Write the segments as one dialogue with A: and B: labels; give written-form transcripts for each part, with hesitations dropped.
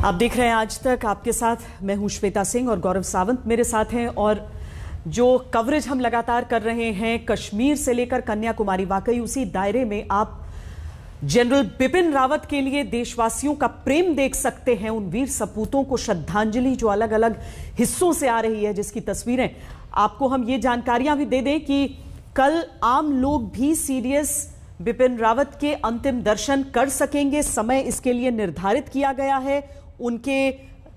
A: आप देख रहे हैं आज तक, आपके साथ मैं हूं श्वेता सिंह और गौरव सावंत मेरे साथ हैं। और जो कवरेज हम लगातार कर रहे हैं कश्मीर से लेकर कन्याकुमारी, वाकई उसी दायरे में आप जनरल बिपिन रावत के लिए देशवासियों का प्रेम देख सकते हैं। उन वीर सपूतों को श्रद्धांजलि जो अलग अलग हिस्सों से आ रही है, जिसकी तस्वीरें आपको हम ये जानकारियां भी दे दें कि कल आम लोग भी सीडीएस बिपिन रावत के अंतिम दर्शन कर सकेंगे। समय इसके लिए निर्धारित किया गया है। उनके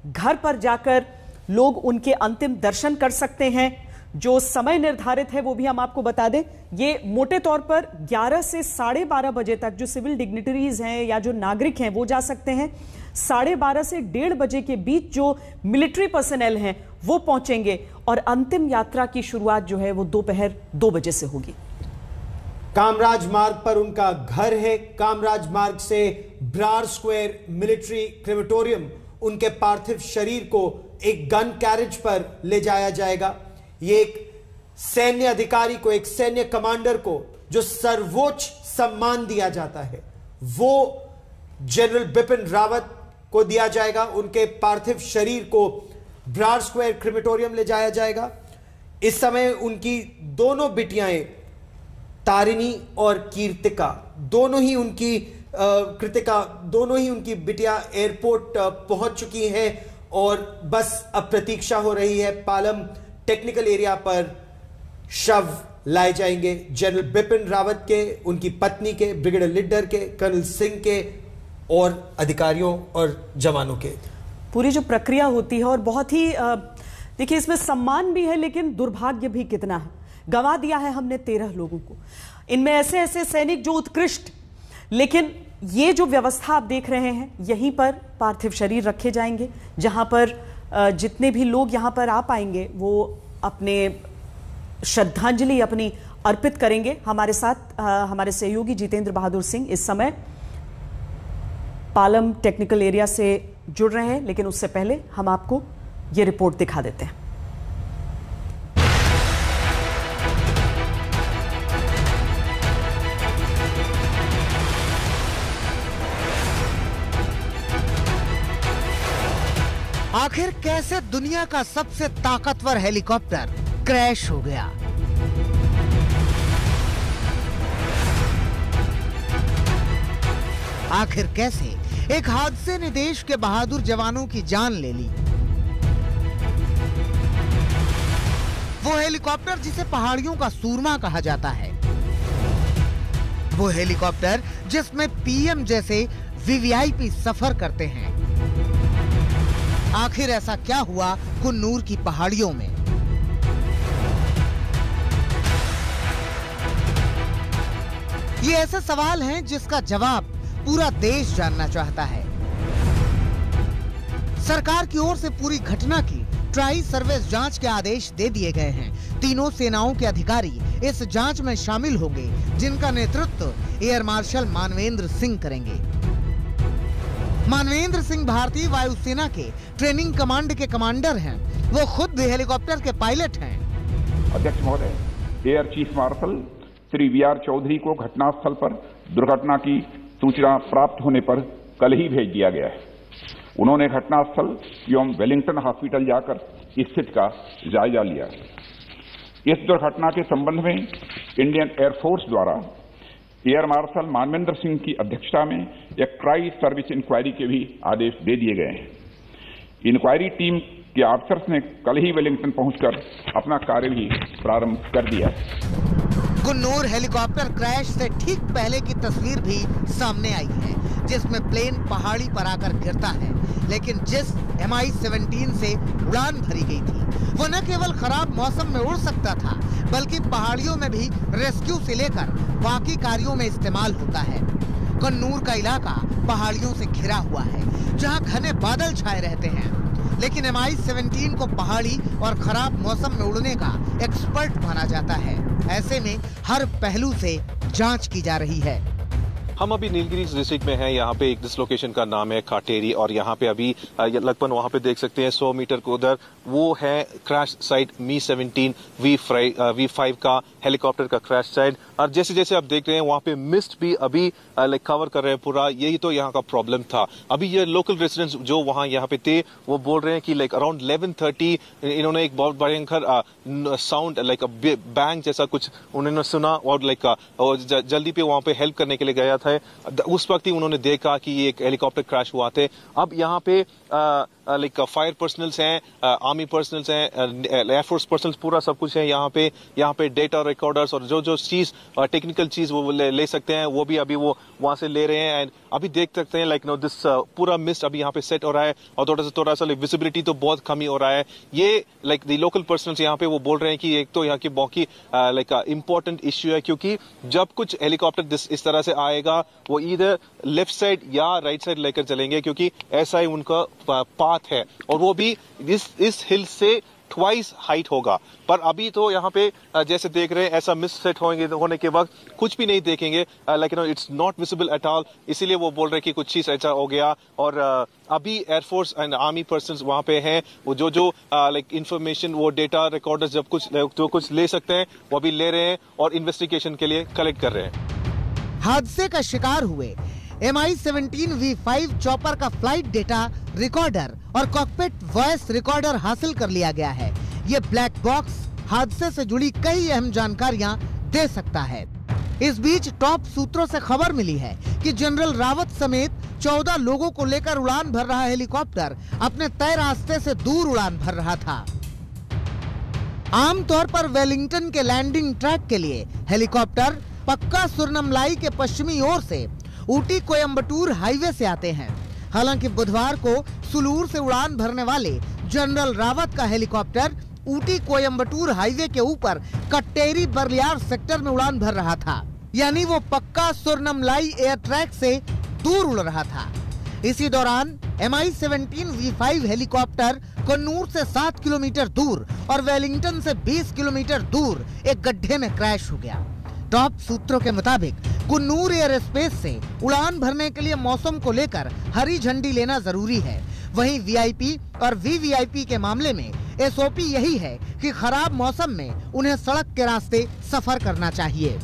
A: घर पर जाकर लोग उनके अंतिम दर्शन कर सकते हैं। जो समय निर्धारित है वो भी हम आपको बता दें, ये मोटे तौर पर 11 से 12:30 बजे तक जो सिविल डिग्निटरीज हैं या जो नागरिक हैं वो जा सकते हैं। 12:30 से 1:30 बजे के बीच जो मिलिट्री पर्सनल हैं वो पहुंचेंगे और अंतिम यात्रा की शुरुआत जो है वो दोपहर 2 बजे से होगी।
B: कामराज मार्ग पर उनका घर है। कामराज मार्ग से ब्रार स्क्वायर मिलिट्री क्रेमेटोरियम उनके पार्थिव शरीर को एक गन कैरेज पर ले जाया जाएगा। ये एक सैन्य अधिकारी को, एक सैन्य कमांडर को जो सर्वोच्च सम्मान दिया जाता है वो जनरल बिपिन रावत को दिया जाएगा। उनके पार्थिव शरीर को ब्रार स्क्वायर क्रेमेटोरियम ले जाया जाएगा। इस समय उनकी दोनों बिटियाएं तारिणी और कीर्तिका, दोनों ही उनकी बिटिया एयरपोर्ट पहुंच चुकी हैं और बस अब प्रतीक्षा हो रही है। पालम टेक्निकल एरिया पर शव लाए जाएंगे जनरल बिपिन रावत के, उनकी पत्नी के, ब्रिगेडियर लीडर के, कर्नल सिंह के और अधिकारियों और जवानों के।
A: पूरी जो प्रक्रिया होती है और बहुत ही देखिए इसमें सम्मान भी है लेकिन दुर्भाग्य भी कितना है। गंवा दिया है हमने 13 लोगों को। इनमें ऐसे ऐसे सैनिक जो उत्कृष्ट, लेकिन ये जो व्यवस्था आप देख रहे हैं यहीं पर पार्थिव शरीर रखे जाएंगे, जहां पर जितने भी लोग यहां पर आ पाएंगे वो अपने श्रद्धांजलि अपनी अर्पित करेंगे। हमारे साथ हमारे सहयोगी जितेंद्र बहादुर सिंह इस समय पालम टेक्निकल एरिया से जुड़ रहे हैं, लेकिन उससे पहले हम आपको ये रिपोर्ट दिखा देते हैं।
C: आखिर कैसे दुनिया का सबसे ताकतवर हेलीकॉप्टर क्रैश हो गया? आखिर कैसे एक हादसे ने देश के बहादुर जवानों की जान ले ली? वो हेलीकॉप्टर जिसे पहाड़ियों का सूरमा कहा जाता है, वो हेलीकॉप्टर जिसमें पीएम जैसे वीवीआईपी सफर करते हैं। आखिर ऐसा क्या हुआ कुन्नूर की पहाड़ियों में? ये ऐसे सवाल हैं जिसका जवाब पूरा देश जानना चाहता है। सरकार की ओर से पूरी घटना की ट्राई सर्विस जांच के आदेश दे दिए गए हैं। तीनों सेनाओं के अधिकारी इस जांच में शामिल होंगे, जिनका नेतृत्व एयर मार्शल मानवेंद्र सिंह करेंगे। मानवेंद्र सिंह भारतीय वायुसेना के ट्रेनिंग कमांड के कमांडर हैं। वो खुद भी हेलीकॉप्टर के पायलट हैं।
D: अध्यक्ष महोदय, air chief marshal Shri VR Chaudhari को घटनास्थल पर दुर्घटना की सूचना प्राप्त होने पर कल ही भेज दिया गया है। उन्होंने घटनास्थल एवं वेलिंगटन हॉस्पिटल जाकर स्थिति का जायजा लिया। इस दुर्घटना के संबंध में इंडियन एयरफोर्स द्वारा एयर मार्शल मानवेंद्र सिंह की अध्यक्षता में एक ट्राई सर्विस इंक्वायरी के भी आदेश दे दिए गए हैं। इंक्वायरी टीम के ऑफिसर्स ने कल ही वेलिंगटन पहुंचकर अपना कार्य भी प्रारंभ कर दिया।
C: कुन्नूर हेलीकॉप्टर क्रैश से ठीक पहले की तस्वीर भी सामने आई है, जिसमें प्लेन पहाड़ी पर आकर गिरता है। लेकिन जिस MI-17 से उड़ान भरी गई थी वो न केवल खराब मौसम में उड़ सकता था, बल्कि पहाड़ियों में भी रेस्क्यू से लेकर बाकी कार्यों में इस्तेमाल होता है। कन्नूर का इलाका पहाड़ियों से घिरा हुआ है, जहां घने बादल छाए रहते हैं। लेकिन MI-17 को पहाड़ी और खराब मौसम में उड़ने का एक्सपर्ट माना जाता है। ऐसे में हर पहलू से जांच की जा रही है।
E: हम अभी नीलगिरी डिस्ट्रिक्ट में हैं। यहाँ पे एक डिसलोकेशन का नाम है काटेरी और यहाँ पे अभी लगभग वहाँ पे देख सकते हैं 100 मीटर को उधर वो है क्रैश साइट Mi-17 V5 का हेलीकॉप्टर का क्रैश साइट। और जैसे जैसे आप देख रहे हैं वहां पे मिस्ट भी अभी लाइक कवर कर रहे हैं पूरा, यही तो यहाँ का प्रॉब्लम था। अभी ये लोकल रेसिडेंट्स जो वहां यहाँ पे थे वो बोल रहे हैं कि लाइक अराउंड 11:30 इन्होंने एक बहुत भयंकर साउंड लाइक बैंग जैसा कुछ उन्होंने सुना और लाइक जल्दी पे वहां पे हेल्प करने के लिए गया था। उस वक्त ही उन्होंने देखा कि ये एक हेलीकॉप्टर क्रैश हुआ थे। अब यहाँ पे लाइक फायर पर्सनल्स हैं, आर्मी पर्सनल्स हैं, एयरफोर्स पर्सनल्स, पूरा सब कुछ है यहाँ पे डेटा रिकॉर्डर्स और जो चीज टेक्निकल चीज वो ले सकते हैं वो भी अभी वो वहां से ले रहे हैं। एंड अभी देख सकते हैं लाइक दिस पूरा मिस्ट अभी यहाँ पे सेट हो रहा है और थोड़ा सा लाइक विजिबिलिटी तो बहुत कमी हो रहा है। ये लाइक द लोकल पर्सनल्स यहाँ पे वो बोल रहे हैं कि एक तो यहाँ की बहुत ही लाइक इंपॉर्टेंट इश्यू है, क्योंकि जब कुछ हेलीकॉप्टर इस तरह से आएगा वो इधर लेफ्ट साइड या राइट साइड लेकर चलेंगे, क्योंकि ऐसा ही उनका पाथ है और वो भी इस हिल से ट्वाइस हाइट होगा। पर अभी तो यहाँ पे जैसे देख रहे हैं ऐसा मिस सेट होने के वक्त कुछ भी नहीं देखेंगे, like it's not visible at all. इसीलिए वो बोल रहे हैं कि कुछ चीज ऐसा हो गया। और अभी एयरफोर्स एंड आर्मी पर्सन्स वहां पे हैं, वो जो लाइक इंफॉर्मेशन वो डेटा रिकॉर्डर्स जो कुछ ले सकते हैं वो भी ले रहे हैं और इन्वेस्टिगेशन के लिए कलेक्ट कर रहे हैं।
C: हादसे का शिकार हुए MI-17 V5 चॉपर का फ्लाइट डेटा रिकॉर्डर और कॉकपिट वॉइस रिकॉर्डर हासिल कर लिया गया है। ये ब्लैक बॉक्स हादसे से जुड़ी कई अहम जानकारियां दे सकता है। इस बीच टॉप सूत्रों से खबर मिली है कि जनरल रावत समेत 14 लोगों को लेकर उड़ान भर रहा हेलीकॉप्टर अपने तय रास्ते से दूर उड़ान भर रहा था। आमतौर पर वेलिंगटन के लैंडिंग ट्रैक के लिए हेलीकॉप्टर पक्का सुरनमलाई के पश्चिमी ओर से ऊटी कोयम्बटूर हाईवे से आते हैं। हालांकि बुधवार को सुलूर से उड़ान भरने वाले जनरल रावत का हेलीकॉप्टर ऊटी कोयम्बटूर हाईवे के ऊपर कट्टेरी बरलियार सेक्टर में उड़ान भर रहा था, यानी वो पक्का सुरनमलाई एयर ट्रैक से दूर उड़ रहा था। इसी दौरान MI-17 V5 हेलीकॉप्टर कन्नूर से 7 किलोमीटर दूर और वेलिंगटन से 20 किलोमीटर दूर एक गड्ढे में क्रैश हो गया। टॉप सूत्रों के मुताबिक कुन्नूर एयर स्पेस से उड़ान भरने के लिए मौसम को लेकर हरी झंडी लेना जरूरी है। वहीं VIP और VVIP के मामले में SOP यही है कि खराब मौसम में उन्हें सड़क के रास्ते सफर करना चाहिए।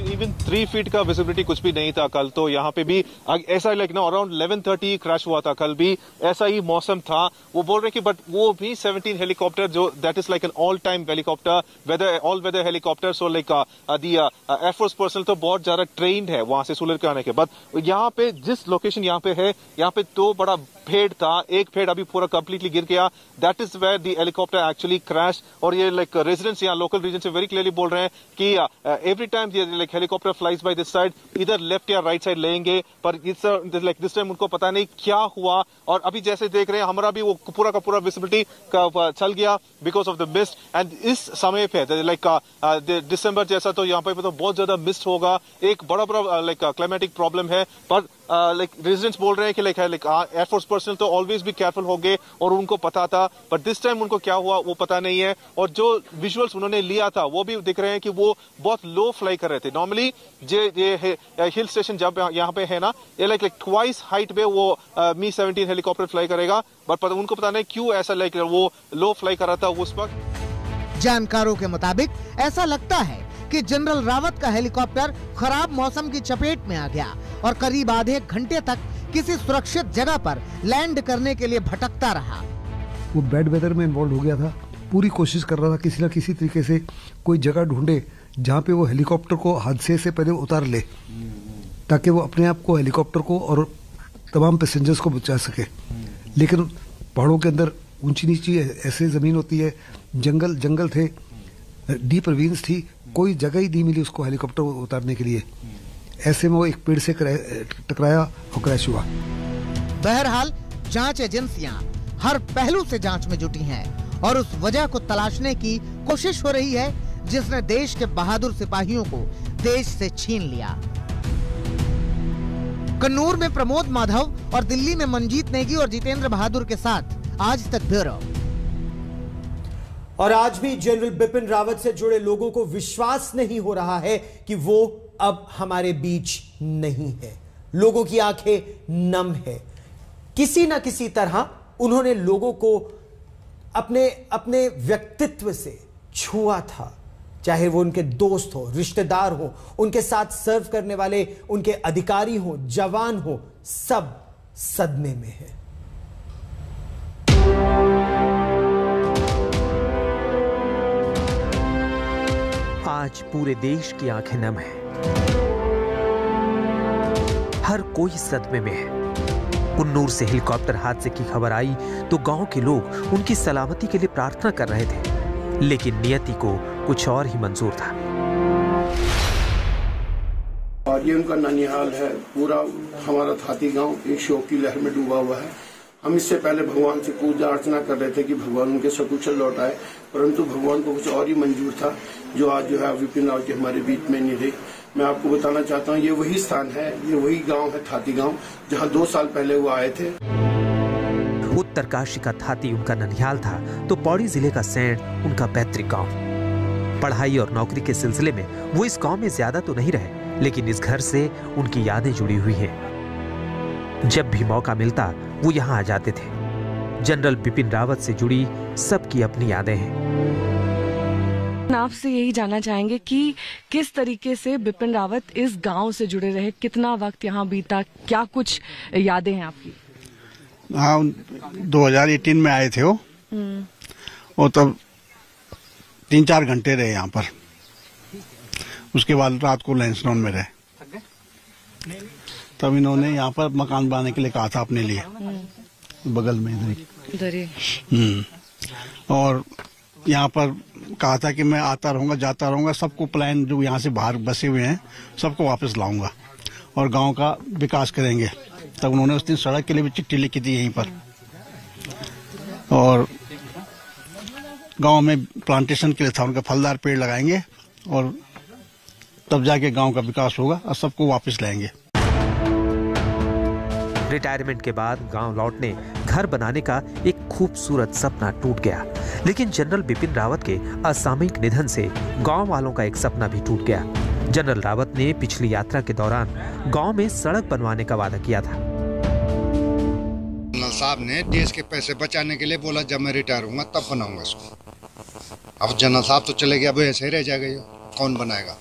E: इवन 3 फीट का विजिबिलिटी कुछ भी नहीं था कल तो। यहाँ पे भी ऐसा लाइक अराउंड 11:30 क्रैश हुआ था, कल भी ऐसा ही मौसम था। वो बोल रहे कि बट वो भी 17 हेलीकॉप्टर जो that is like an all time helicopter, all weather helicopter. So like air force personnel तो बहुत ज्यादा ट्रेन्ड है वहां से सुलर के आने के बाद। यहाँ पे जिस लोकेशन यहाँ पे है, यहाँ पे तो बड़ा पेड़ था, एक पेड़ अभी पूरा कंप्लीटली गिर गया। That is where the helicopter actually crash. और ये लाइक रेजिडेंट्स यहाँ लोकल रीजन से वेरी क्लियरली बोल रहे हैं कि every time like helicopter flies by this side, इधर लेफ्ट या राइट साइड लेंगे, पर लाइक दिस टाइम उनको पता नहीं क्या हुआ। और अभी जैसे देख रहे हैं हमारा भी वो पूरा का पूरा विजिबिलिटी का चल गया because of the mist. And इस समय पे लाइक दिसंबर जैसा तो यहाँ पे तो बहुत ज्यादा मिस्ट होगा, एक बड़ा लाइक क्लाइमेटिक प्रॉब्लम है। पर लाइक रेजिडेंट्स बोल रहे हैं कि लाइक एयरफोर्स पर्सनल तो ऑलवेज भी केयरफुल हो गए और उनको पता था, बट दिस टाइम उनको क्या हुआ वो पता नहीं है। और जो विजुअल्स उन्होंने लिया था वो भी दिख रहे हैं कि वो बहुत लो फ्लाई कर रहे थे। नॉर्मली ये हिल स्टेशन जब यहाँ पे है ना, ये लाइक ट्वाइस हाइट पे वो Mi-17 हेलीकॉप्टर फ्लाई करेगा, बट उनको पता नहीं क्यों ऐसा लाइक वो लो फ्लाई कर रहा था उस वक्त।
C: जानकारों के मुताबिक ऐसा लगता है कि जनरल रावत का हेलीकॉप्टर खराब मौसम की चपेट में आ गया और करीब आधे घंटे तक किसी सुरक्षित जगह पर लैंड करने के लिए भटकता रहा।
F: वो बैड वेदर में इन्वॉल्व हो गया था, पूरी कोशिश कर रहा था किसी न किसी तरीके से कोई जगह ढूंढे जहाँ पे वो हेलीकॉप्टर को हादसे से पहले उतार ले, ताकि वो अपने आप को, हेलीकॉप्टर को और तमाम पैसेंजर्स को बचा सके। लेकिन पहाड़ों के अंदर ऊंची नीची ऐसे जमीन होती है, जंगल थे, डीप रवीन्स थी, कोई जगह ही नहीं मिली उसको हेलीकॉप्टर उतारने के लिए। ऐसे में वो एक पेड़ से टकराया और क्रैश हुआ।
C: बहरहाल जांच एजेंसियां हर पहलू से जांच में जुटी हैं और उस वजह को तलाशने की कोशिश हो रही है जिसने देश के बहादुर सिपाहियों को देश से छीन लिया। कन्नूर में प्रमोद माधव और दिल्ली में मनजीत नेगी और जितेंद्र बहादुर के साथ आज तक ब्यूरो।
B: और आज भी जनरल बिपिन रावत से जुड़े लोगों को विश्वास नहीं हो रहा है कि वो अब हमारे बीच नहीं है। लोगों की आंखें नम है। किसी ना किसी तरह उन्होंने लोगों को अपने व्यक्तित्व से छुआ था, चाहे वो उनके दोस्त हो, रिश्तेदार हो, उनके साथ सर्व करने वाले उनके अधिकारी हो, जवान हो, सब सदमे में है।
G: आज पूरे देश की आंखें नम हैं। हर कोई सदमे में है। कुन्नूर से हेलीकॉप्टर हादसे की खबर आई तो गांव के लोग उनकी सलामती के लिए प्रार्थना कर रहे थे, लेकिन नियति को कुछ और ही मंजूर था।
H: और ये उनका ननिहाल है, पूरा हमारा थाती गांव एक शोक की लहर में डूबा हुआ है। हम इससे पहले भगवान से पूजा अर्चना कर रहे थे कि भगवान उनके सकुशल लौट आए, परंतु भगवान को कुछ और ही मंजूर था, जो आज जो है विपिन रावत जी हमारे बीच में नहीं रहे। मैं आपको बताना चाहता हूँ, ये वही स्थान है, ये वही गांव है थाती गांव, जहां 2 साल पहले वो आए थे।
G: उत्तरकाशी का थाती उनका ननिहाल था तो पौड़ी जिले का सैंड उनका पैतृक गांव। पढ़ाई और नौकरी के सिलसिले में वो इस गांव में ज्यादा तो नहीं रहे, लेकिन इस घर से उनकी यादें जुड़ी हुई हैं। जब भी मौका मिलता वो यहाँ आ जाते थे। जनरल बिपिन रावत से जुड़ी सबकी अपनी यादें हैं।
I: आपसे यही जानना चाहेंगे कि किस तरीके से बिपिन रावत इस गांव से जुड़े रहे, कितना वक्त यहाँ बीता, क्या कुछ यादें हैं आपकी?
J: हाँ, 2018 में आए थे वो, और तब 3-4 घंटे रहे यहाँ पर। उसके बाद रात को लैंसडाउन में रहे। तब इन्होंने यहाँ पर मकान बनाने के लिए कहा था अपने लिए, बगल में इधर ही। और यहाँ पर कहा था कि मैं आता रहूंगा, जाता रहूंगा, सबको प्लान जो यहाँ से बाहर बसे हुए हैं सबको वापस लाऊंगा और गांव का विकास करेंगे। तब उन्होंने उस दिन सड़क के लिए भी चिट्ठी लिखी थी यहीं पर, और गांव में प्लांटेशन के लिए था उनका, फलदार पेड़ लगाएंगे और तब जाके गांव का विकास होगा और सबको वापस लाएंगे।
G: रिटायरमेंट के बाद गांव लौटने, घर बनाने का एक खूबसूरत सपना टूट गया, लेकिन जनरल बिपिन रावत के असामयिक निधन से गांव वालों का एक सपना भी टूट गया। जनरल रावत ने पिछली यात्रा के दौरान गांव में सड़क बनवाने का वादा किया था।
K: जनरल साहब ने देश के पैसे बचाने के लिए बोला, जब मैं रिटायर होऊंगा तब बनाऊंगा इसको। अब जनरल साहब तो चले गए, अब ऐसे ही रह जाएगा, कौन बनाएगा?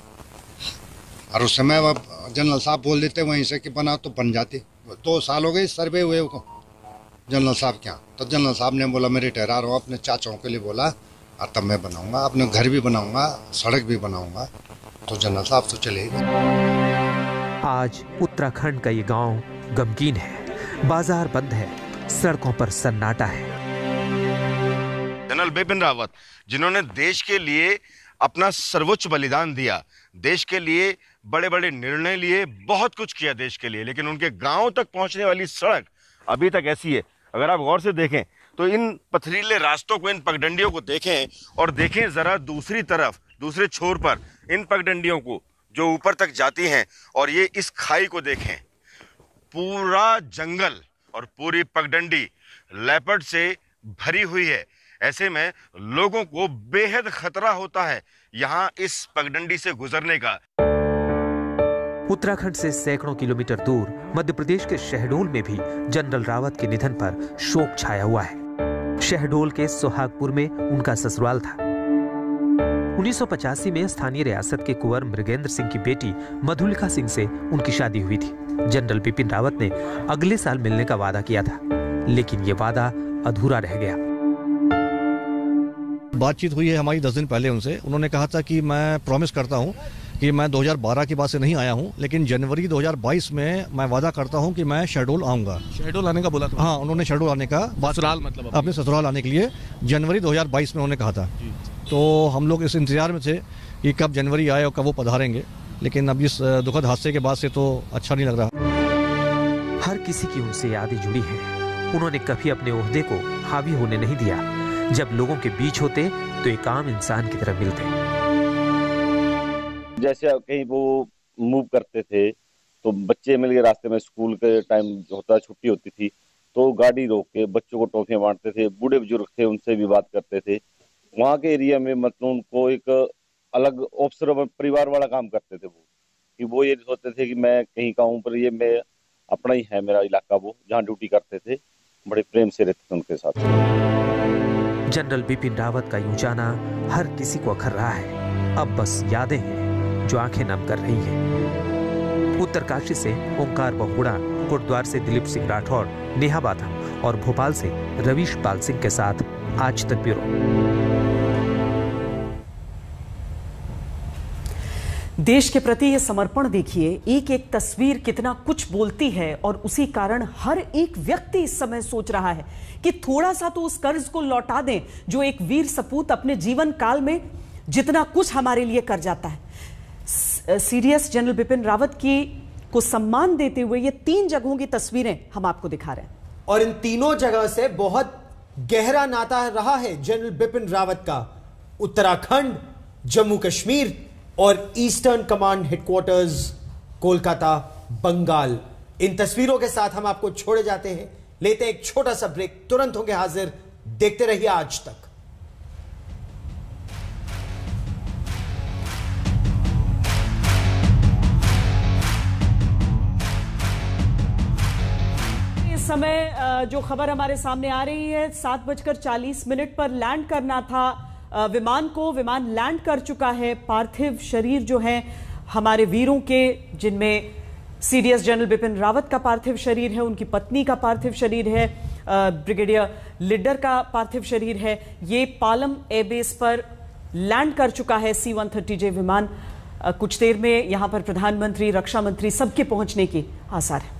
K: और उस समय अब जनरल साहब बोल देते वहीं से कि बना, तो बन जाती। 2 साल हो गए सर्वे हुए को जनरल साहब क्या, तो जनरल साहब ने बोला मैं रिटायर हूँ, अपने चाचाओं के लिए बोला, और तब मैं बनाऊंगा, अपने घर भी बनाऊंगा, सड़क भी बनाऊंगा। तो जनरल साहब तो चले ही गए।
G: आज उत्तराखंड का ये गांव गमगीन है, बाजार बंद है, सड़कों पर सन्नाटा है।
L: जनरल बिपिन रावत, जिन्होंने देश के लिए अपना सर्वोच्च बलिदान दिया, देश के लिए बड़े बड़े निर्णय लिए, बहुत कुछ किया देश के लिए, लेकिन उनके गांव तक पहुंचने वाली सड़क अभी तक ऐसी है। अगर आप गौर से देखें तो इन पथरीले रास्तों को, इन पगडंडियों को देखें, और देखें जरा दूसरी तरफ, दूसरे छोर पर इन पगडंडियों को जो ऊपर तक जाती हैं, और ये इस खाई को देखें, पूरा जंगल और पूरी पगडंडी लेपर्ड से भरी हुई है। ऐसे में लोगों को बेहद खतरा होता है यहाँ इस पगडंडी से गुजरने का।
G: उत्तराखंड से सैकड़ों किलोमीटर दूर मध्य प्रदेश के शहडोल में भी जनरल रावत के निधन पर शोक छाया हुआ है। शहडोल के सुहागपुर में उनका ससुराल था। 1985 में स्थानीय रियासत के कुंवर मृगेंद्र सिंह की बेटी मधुलिका सिंह से उनकी शादी हुई थी। जनरल बिपिन रावत ने अगले साल मिलने का वादा किया था, लेकिन ये वादा अधूरा रह गया।
M: बातचीत हुई है हमारी 10 दिन पहले उनसे। उन्होंने कहा था कि मैं प्रॉमिस करता हूं कि मैं 2012 के बाद से नहीं आया हूं, लेकिन जनवरी 2022 में मैं वादा करता हूं कि मैं शहडोल आऊंगा।
N: शहडोल आने का बोला था?
M: हाँ, उन्होंने शहडोल आने का,
N: ससुराल मतलब
M: अपने ससुराल आने के लिए जनवरी 2022 में उन्होंने कहा था। तो हम लोग इस इंतजार में थे कि कब जनवरी आए और कब वो पधारेंगे, लेकिन अब इस दुखद हादसे के बाद से तो अच्छा नहीं लग रहा।
G: हर किसी की उनसे यादें जुड़ी हैं। उन्होंने कभी अपने ओहदे को हावी होने नहीं दिया। जब लोगों के बीच होते तो एक आम इंसान की तरह मिलते।
O: जैसे कहीं वो मूव करते थे तो बच्चे मिल गए रास्ते में, स्कूल के टाइम होता, छुट्टी होती थी तो गाड़ी रोक के बच्चों को टॉफियां बांटते थे। बूढ़े बुजुर्ग थे, उनसे भी बात करते थे। वहाँ के एरिया में मतलब उनको एक अलग ऑब्जर्वर परिवार वाला काम करते थे वो, कि वो ये सोचते थे कि मैं कहीं का हूँ पर ये मैं अपना ही है, मेरा इलाका। वो जहाँ ड्यूटी करते थे बड़े प्रेम से रहते थे उनके साथ।
G: जनरल बिपिन रावत का यूं जाना हर किसी को अखर रहा है। अब बस यादें हैं जो आंखें नम कर रही हैं। उत्तरकाशी से ओंकार बहुगुणा, कोटद्वार से दिलीप सिंह राठौर, नेहा बाथम और भोपाल से रवीश पाल सिंह के साथ आज तक ब्यूरो।
A: देश के प्रति ये समर्पण देखिए, एक एक तस्वीर कितना कुछ बोलती है और उसी कारण हर एक व्यक्ति इस समय सोच रहा है कि थोड़ा सा तो उस कर्ज को लौटा दें जो एक वीर सपूत अपने जीवन काल में जितना कुछ हमारे लिए कर जाता है। सीडीएस जनरल बिपिन रावत को सम्मान देते हुए ये 3 जगहों की तस्वीरें हम आपको दिखा रहे हैं
B: और इन तीनों जगह से बहुत गहरा नाता रहा है जनरल बिपिन रावत का। उत्तराखंड, जम्मू कश्मीर और eastern command headquarters Kolkata, Bengal. इन तस्वीरों के साथ हम आपको छोड़े जाते हैं, लेते हैं एक छोटा सा ब्रेक, तुरंत होंगे हाजिर। देखते रहिए आज तक।
A: इस समय जो खबर हमारे सामने आ रही है, 7:40 पर लैंड करना था विमान को। विमान लैंड कर चुका है। पार्थिव शरीर जो है हमारे वीरों के, जिनमें सीडीएस जनरल बिपिन रावत का पार्थिव शरीर है, उनकी पत्नी का पार्थिव शरीर है, ब्रिगेडियर लिड्डर का पार्थिव शरीर है, ये पालम एयरबेस पर लैंड कर चुका है C-130J विमान। कुछ देर में यहां पर प्रधानमंत्री, रक्षा मंत्री सबके पहुंचने के आसार है।